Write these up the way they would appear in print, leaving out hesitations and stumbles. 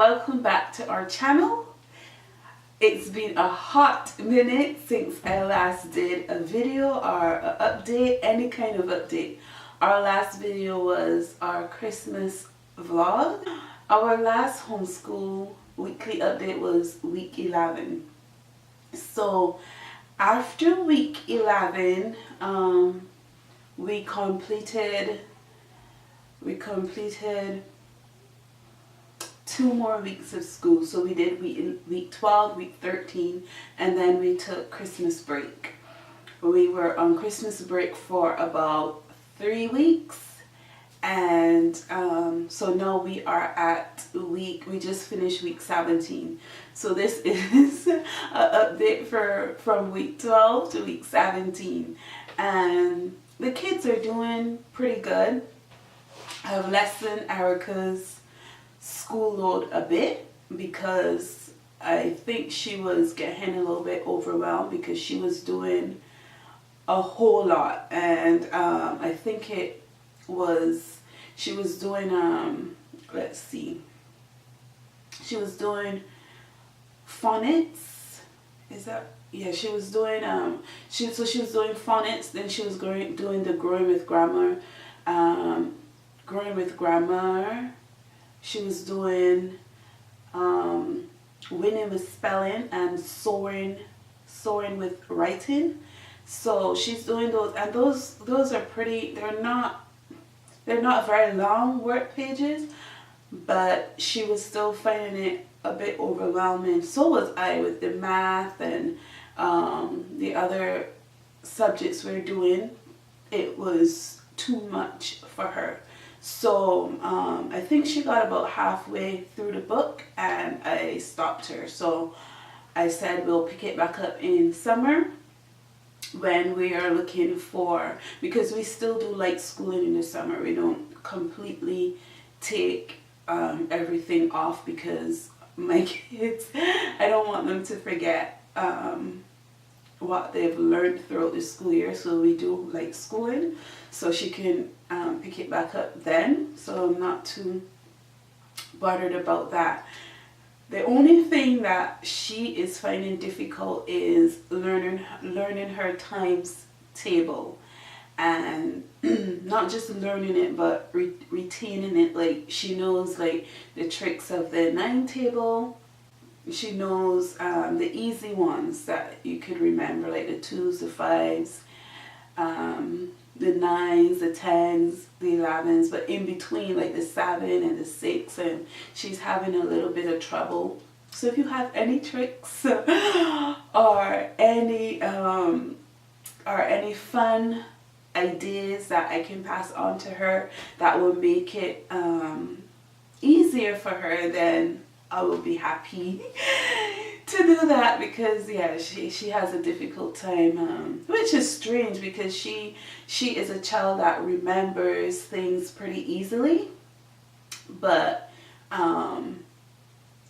welcome back to our channel. It's been a hot minute since I last did a video or an update, any kind of update. Our last video was our Christmas vlog. Our last homeschool weekly update was week 11. So after week 11, we completed 2 more weeks of school. So we did week 12, week 13, and then we took Christmas break. We were on Christmas break for about 3 weeks, and so now we are at we just finished week 17. So this is an update from week 12 to week 17, and the kids are doing pretty good. I've lessened Erica's school load a bit because I think she was getting a little bit overwhelmed because she was doing a whole lot, and I think she was doing she was doing phonics. She was doing she was doing phonics, then she was doing the growing with grammar. She was doing winning with spelling and soaring with writing. So she's doing those, and those are pretty. They're not very long work pages, but she was still finding it a bit overwhelming. So was I with the math and the other subjects we're doing. It was too much for her. So I think she got about halfway through the book and I stopped her. So I said we'll pick it back up in summer when we are looking for, because we still do light schooling in the summer. We don't completely take everything off because my kids, I don't want them to forget what they've learned throughout the school year. So we do light schooling so she can pick it back up then. So I'm not too bothered about that. The only thing that she is finding difficult is learning her times table, and not just learning it but retaining it. Like, she knows like the tricks of the 9 table. She knows the easy ones that you could remember, like the 2s, the 5s, the 9s, the 10s, the 11s, but in between, like the 7 and the 6, and she's having a little bit of trouble. So if you have any tricks or any fun ideas that I can pass on to her that will make it easier for her, then I will be happy to do that, because she has a difficult time, which is strange because she is a child that remembers things pretty easily, but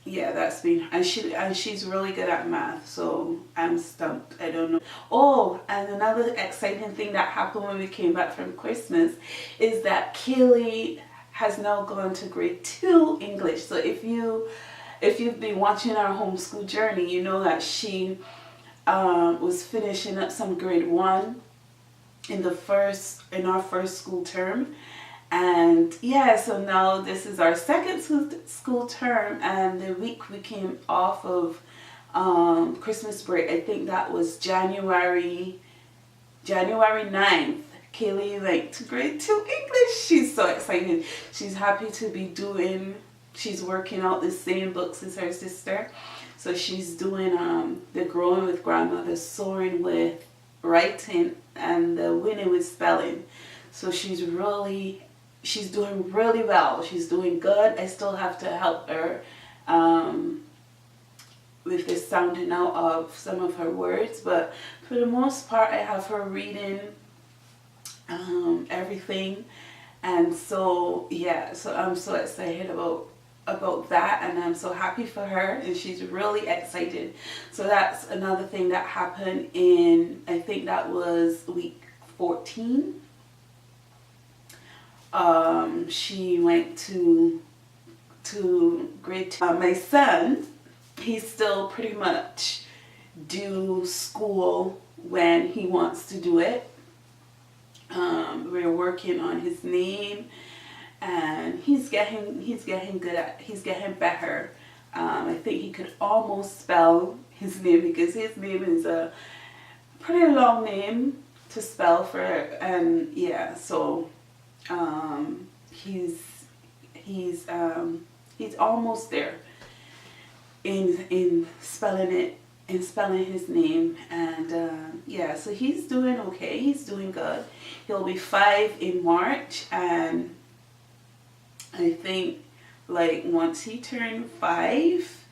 that's been, and she's really good at math, so I'm stumped. I don't know. Oh, and another exciting thing that happened when we came back from Christmas is that Kaylee has now gone to grade 2 English. So if you've been watching our homeschool journey, you know that she was finishing up some grade 1 in our first school term. And so now this is our second school term, and the week we came off of Christmas break, I think that was January 9th, Kaylee went to grade 2 English. She's so excited. She's happy to be she's working out the same books as her sister. So she's doing the growing with grammar, the soaring with writing, and the winning with spelling. So she's doing really well. She's doing good. I still have to help her with the sounding out of some of her words, but for the most part I have her reading everything. And so so I'm so excited about that, and I'm so happy for her, and she's really excited. So that's another thing that happened in, I think that was week 14. She went to to grade 2. My son, he's still pretty much do school when he wants to do it. We're working on his name, and he's getting better. I think he could almost spell his name, because his name is a pretty long name to spell for, and yeah, so he's almost there in spelling it, in spelling his name. And yeah, so he's doing okay, he's doing good. He'll be 5 in March, and I think like once he turned 5,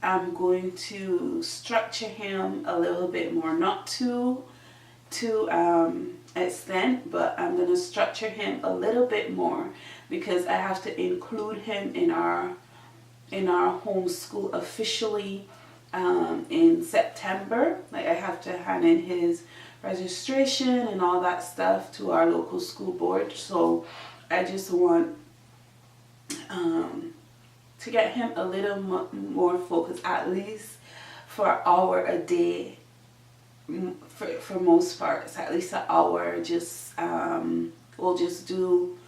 I'm going to structure him a little bit more, not to extent, but I'm going to structure him a little bit more, because I have to include him in our homeschool officially in September. Like, I have to hand in his registration and all that stuff to our local school board. So I just want to get him a little more focused, at least for an hour a day, for most parts, at least an hour. Just we'll just do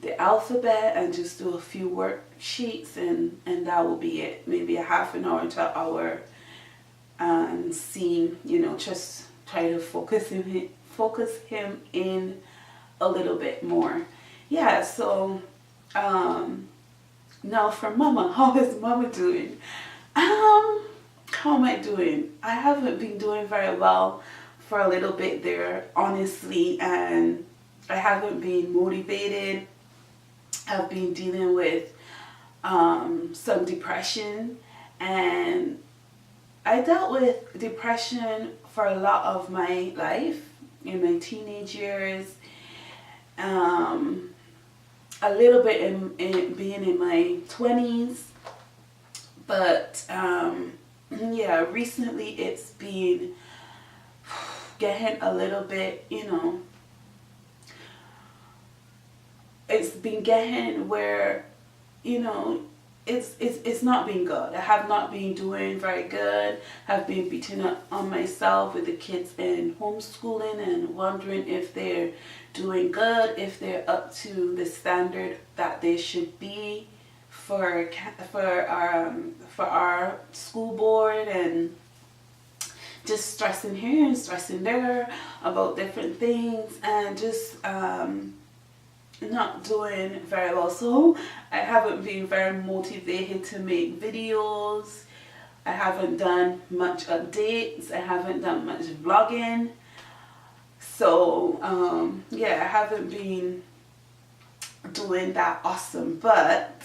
the alphabet and just do a few worksheets, and that will be it. Maybe a half an hour to an hour, and see, just try to focus him in a little bit more. Yeah, so now for Mama, how is Mama doing? How am I doing? I haven't been doing very well for a little bit there, honestly, and I haven't been motivated. I've been dealing with some depression, and I dealt with depression for a lot of my life, in my teenage years, a little bit in being in my 20s, but yeah, recently it's been getting a little bit, it's been getting where, it's not been good. I have not been doing very good. I've been beating up on myself with the kids in homeschooling, and wondering if they're doing good, if they're up to the standard that they should be for our school board, and just stressing here and stressing there about different things, and just not doing very well. So I haven't been very motivated to make videos. I haven't done much updates. I haven't done much vlogging. So yeah, I haven't been doing that awesome, but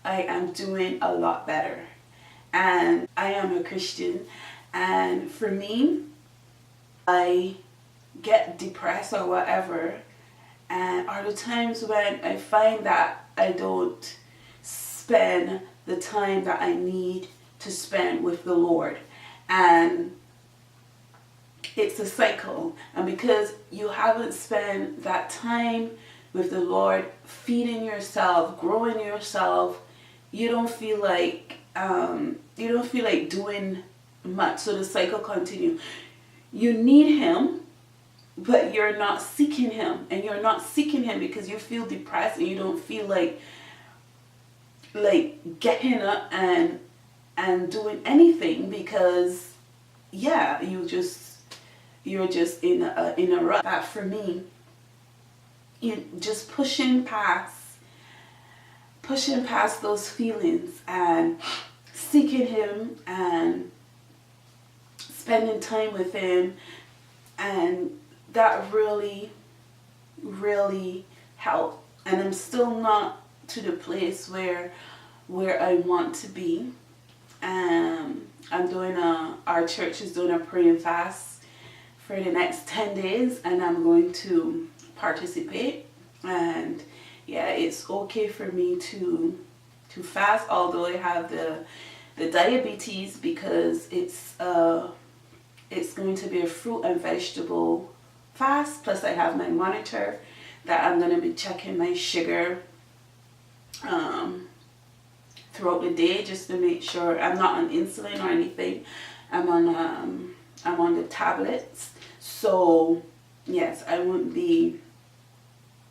I am doing a lot better. And I am a Christian, and for me, I get depressed or whatever, and are the times when I find that I don't spend the time that I need to spend with the Lord. And it's a cycle. And because you haven't spent that time with the Lord, feeding yourself, growing yourself, you don't feel like doing much. So the cycle continues. You need Him, but you're not seeking Him, and you're not seeking Him because you feel depressed and you don't feel like getting up and doing anything, because yeah, you're just in a rut. That for me, just pushing past those feelings and seeking Him and spending time with Him, and that really helped. And I'm still not to the place where I want to be. I'm doing our church is doing a praying fast for the next 10 days, and I'm going to participate. And yeah, it's okay for me to fast, although I have the diabetes, because it's going to be a fruit and vegetable fast. Plus I have my monitor that I'm going to be checking my sugar throughout the day, just to make sure I'm not on insulin or anything. I'm on the tablets. So yes, I won't be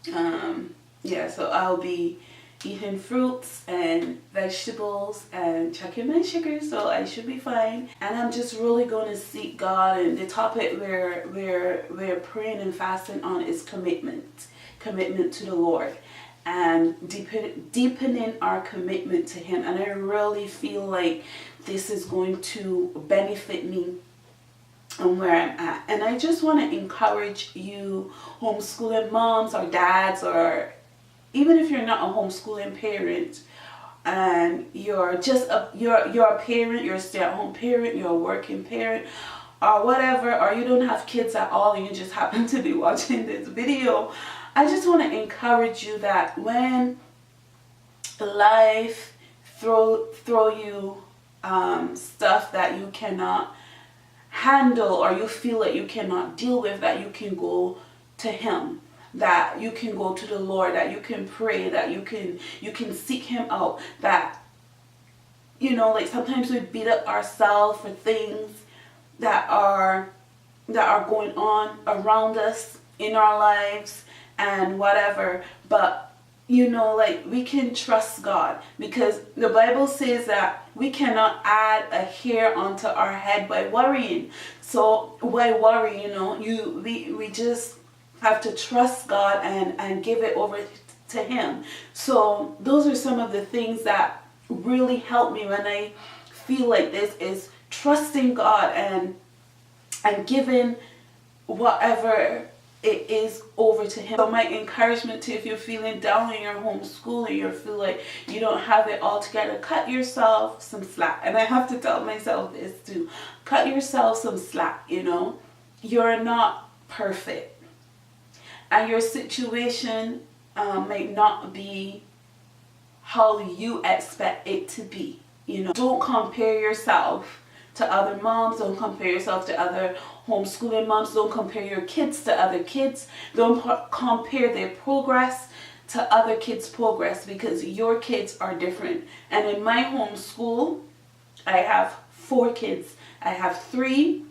so I'll be eating fruits and vegetables and checking my sugar, so I should be fine. And I'm just really going to seek God. And the topic we're praying and fasting on is commitment to the Lord, and deepening our commitment to Him. And I really feel like this is going to benefit me and where I'm at. And I just want to encourage you, homeschooling moms or dads, or even if you're not a homeschooling parent and you're just you're a parent, you're a stay-at-home parent, you're a working parent, or whatever, or you don't have kids at all and you just happen to be watching this video, I just want to encourage you that when life throw you stuff that you cannot handle, or you feel that you cannot deal with, that you can go to Him, that you can go to the Lord, that you can pray, that you can seek Him out. That, like sometimes we beat up ourselves for things that are going on around us in our lives and whatever. But like, we can trust God, because the Bible says that we cannot add a hair onto our head by worrying. So why worry? We just have to trust God and give it over to Him. So those are some of the things that really help me when I feel like this, is trusting God and giving whatever it is over to Him. So my encouragement to, if you're feeling down in your homeschool and you feel like you don't have it all together, cut yourself some slack. And I have to tell myself this too. Cut yourself some slack. You're not perfect, and your situation may not be how you expect it to be. Don't compare yourself to other moms. Don't compare yourself to other homeschooling moms. Don't compare your kids to other kids. Don't compare their progress to other kids' progress, because your kids are different. And in my homeschool, I have 4 kids. I have 3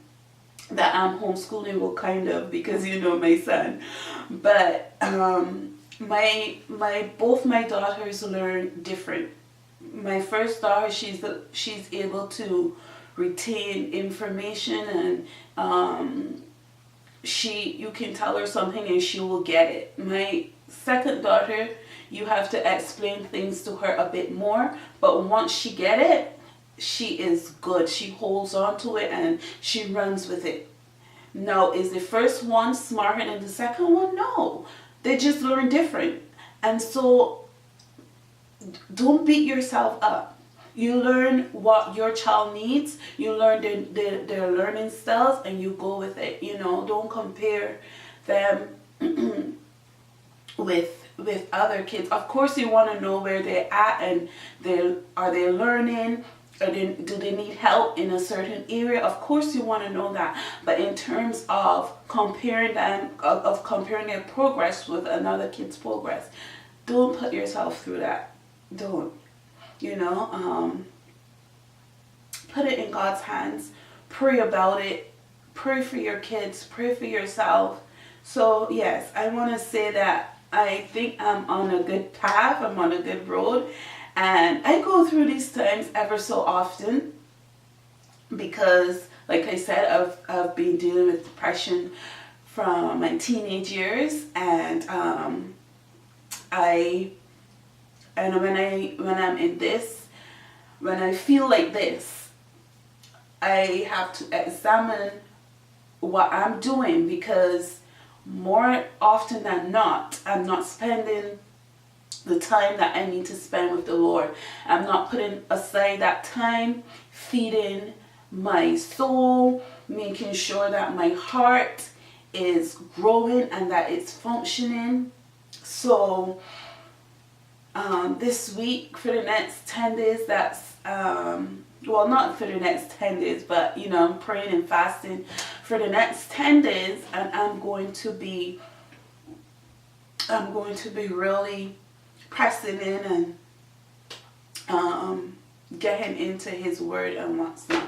that I'm homeschooling, well, kind of, because my son. But both my daughters learn different. My first daughter, she's able to retain information, and you can tell her something and she will get it. My second daughter, you have to explain things to her a bit more, but once she get it, she is good. She holds on to it and she runs with it. Now, is the first one smarter than the second one? No, they just learn different. And so don't beat yourself up. You learn what your child needs. You learn their learning styles, and you go with it. Don't compare them with other kids. Of course, you want to know where they're at, and are they learning? Do they need help in a certain area? Of course, you want to know that. But in terms of comparing them, of comparing their progress with another kid's progress, don't put yourself through that. Don't. Put it in God's hands. Pray about it. Pray for your kids. Pray for yourself. So yes, I want to say that I think I'm on a good path. I'm on a good road. And I go through these times ever so often, because, like I said, I've been dealing with depression from my teenage years, and when I'm in this, when I feel like this, I have to examine what I'm doing, because more often than not, I'm not spending the time that I need to spend with the Lord. I'm not putting aside that time, feeding my soul, making sure that my heart is growing and that it's functioning. So this week, for the next 10 days, that's well, not for the next 10 days, but I'm praying and fasting for the next 10 days, and I'm going to be really pressing in and getting into his word and what's not.